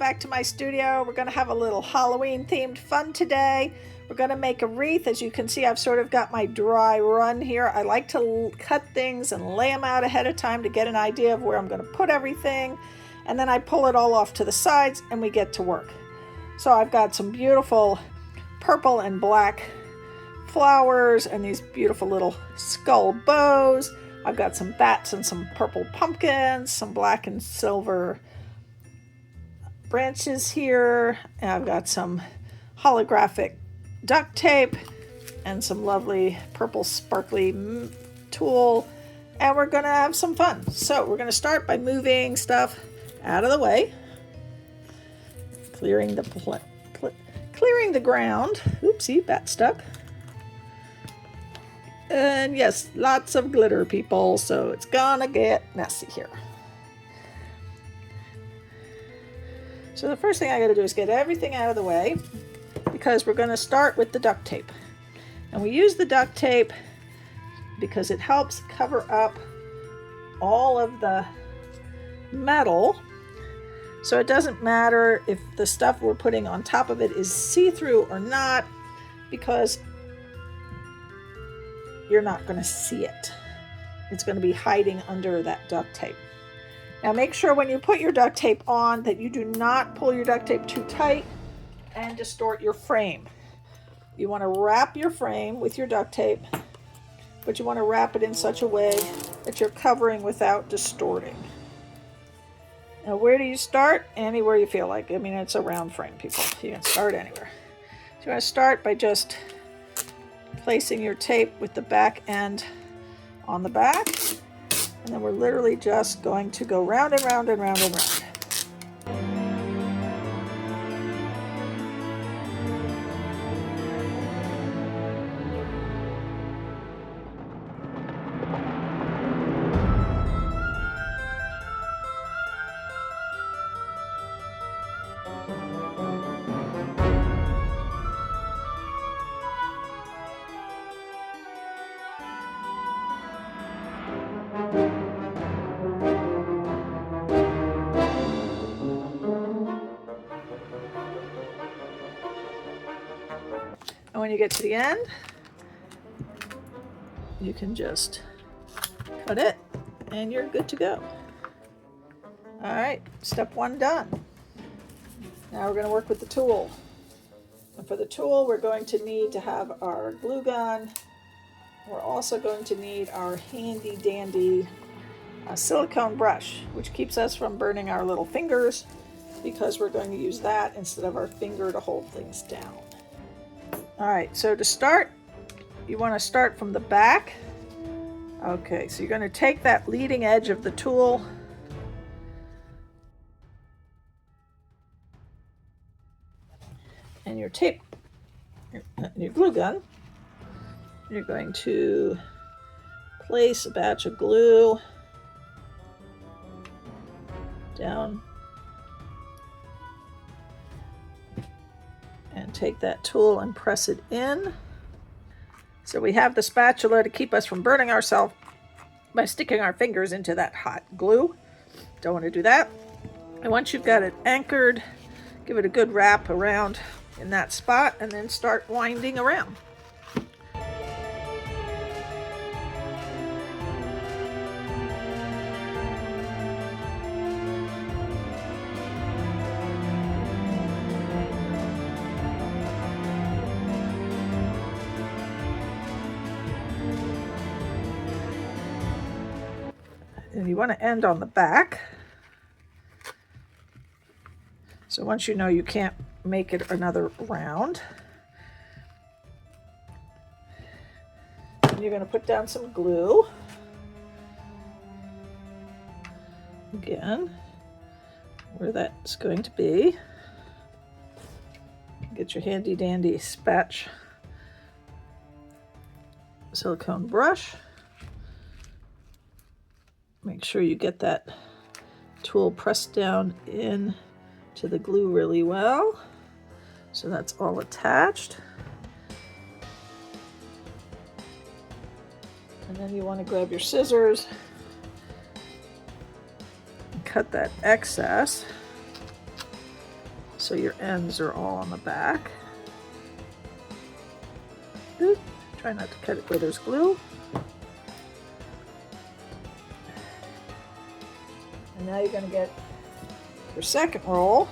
back to my studio. We're going to have a little Halloween themed fun today. We're going to make a wreath. As you can see, I've sort of got my dry run here. I like to cut things and lay them out ahead of time to get an idea of where I'm going to put everything. And then I pull it all off to the sides and we get to work. So I've got some beautiful purple and black flowers and these beautiful little skull bows. I've got some bats and some purple pumpkins, some black and silver branches here. And I've got some holographic duct tape and some lovely purple sparkly tulle. And we're going to have some fun. So we're going to start by moving stuff out of the way, clearing the ground. Oopsie, bat stuck. And yes, lots of glitter, people, so it's gonna get messy here. So the first thing I gotta do is get everything out of the way, because we're gonna start with the duct tape. And we use the duct tape because it helps cover up all of the metal, so it doesn't matter if the stuff we're putting on top of it is see-through or not, because you're not going to see it. It's going to be hiding under that duct tape. Now make sure when you put your duct tape on that you do not pull your duct tape too tight and distort your frame. You want to wrap your frame with your duct tape, but you want to wrap it in such a way that you're covering without distorting. Now where do you start? Anywhere you feel like. I mean, it's a round frame, people. You can start anywhere. So you want to start by just placing your tape with the back end on the back, and then we're literally just going to go round and round and round and round. And when you get to the end, you can just cut it and you're good to go. All right, step one done. Now we're going to work with the tool. And for the tool, we're going to need to have our glue gun. We're also going to need our handy dandy silicone brush, which keeps us from burning our little fingers, because we're going to use that instead of our finger to hold things down. All right, so to start, you want to start from the back. Okay, so you're going to take that leading edge of the tool and your tape, your glue gun. You're going to place a batch of glue down and take that tool and press it in. So we have the spatula to keep us from burning ourselves by sticking our fingers into that hot glue. Don't want to do that. And once you've got it anchored, give it a good wrap around in that spot and then start winding around. And you want to end on the back. So once you know you can't make it another round, you're going to put down some glue. Again, where that's going to be. Get your handy dandy spatch silicone brush. Make sure you get that tool pressed down in to the glue really well, so that's all attached. And then you want to grab your scissors and cut that excess. so your ends are all on the back. Oop, try not to cut it where there's glue. And now you're going to get your second roll.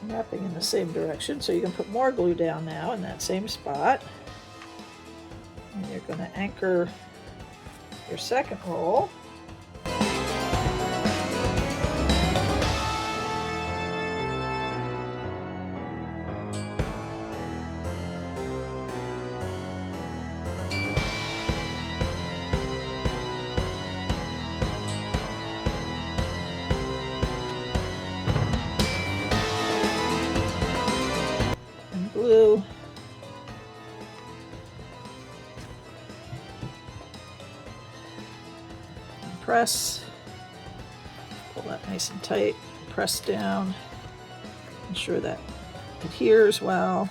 Wrapping in the same direction, so you can put more glue down now in that same spot. And you're going to anchor your second roll. Glue. And press. Pull that nice and tight. Press down. Ensure that adheres well.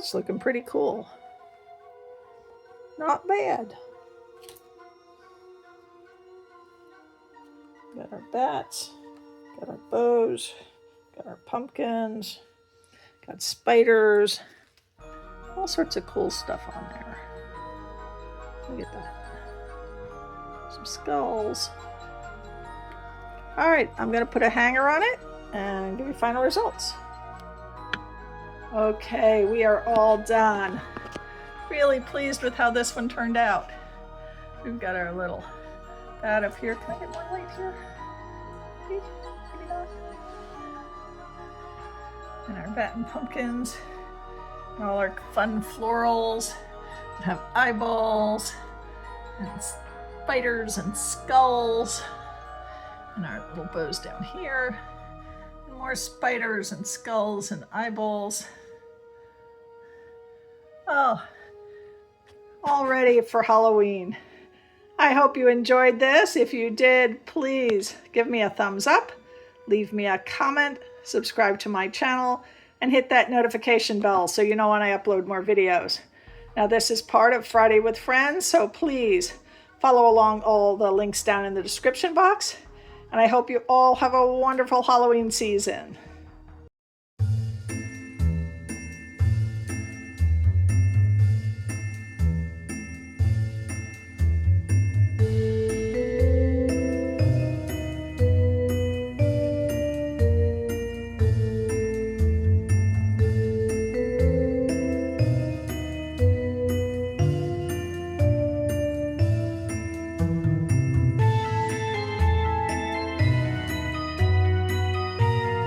That's looking pretty cool. Not bad. Got our bats, got our bows, got our pumpkins, got spiders, all sorts of cool stuff on there. Look at that. Some skulls. All right, I'm going to put a hanger on it and give you final results. Okay, we are all done. Really pleased with how this one turned out. We've got our little bat up here. Can I get more light here? Maybe not. And our bat and pumpkins. And all our fun florals. We have eyeballs and spiders and skulls. And our little bows down here. And more spiders and skulls and eyeballs. Oh, all ready for Halloween. I hope you enjoyed this. If you did, please give me a thumbs up, leave me a comment, subscribe to my channel, and hit that notification bell so you know when I upload more videos. Now, this is part of Friday with Friends, so please follow along all the links down in the description box. And I hope you all have a wonderful Halloween season.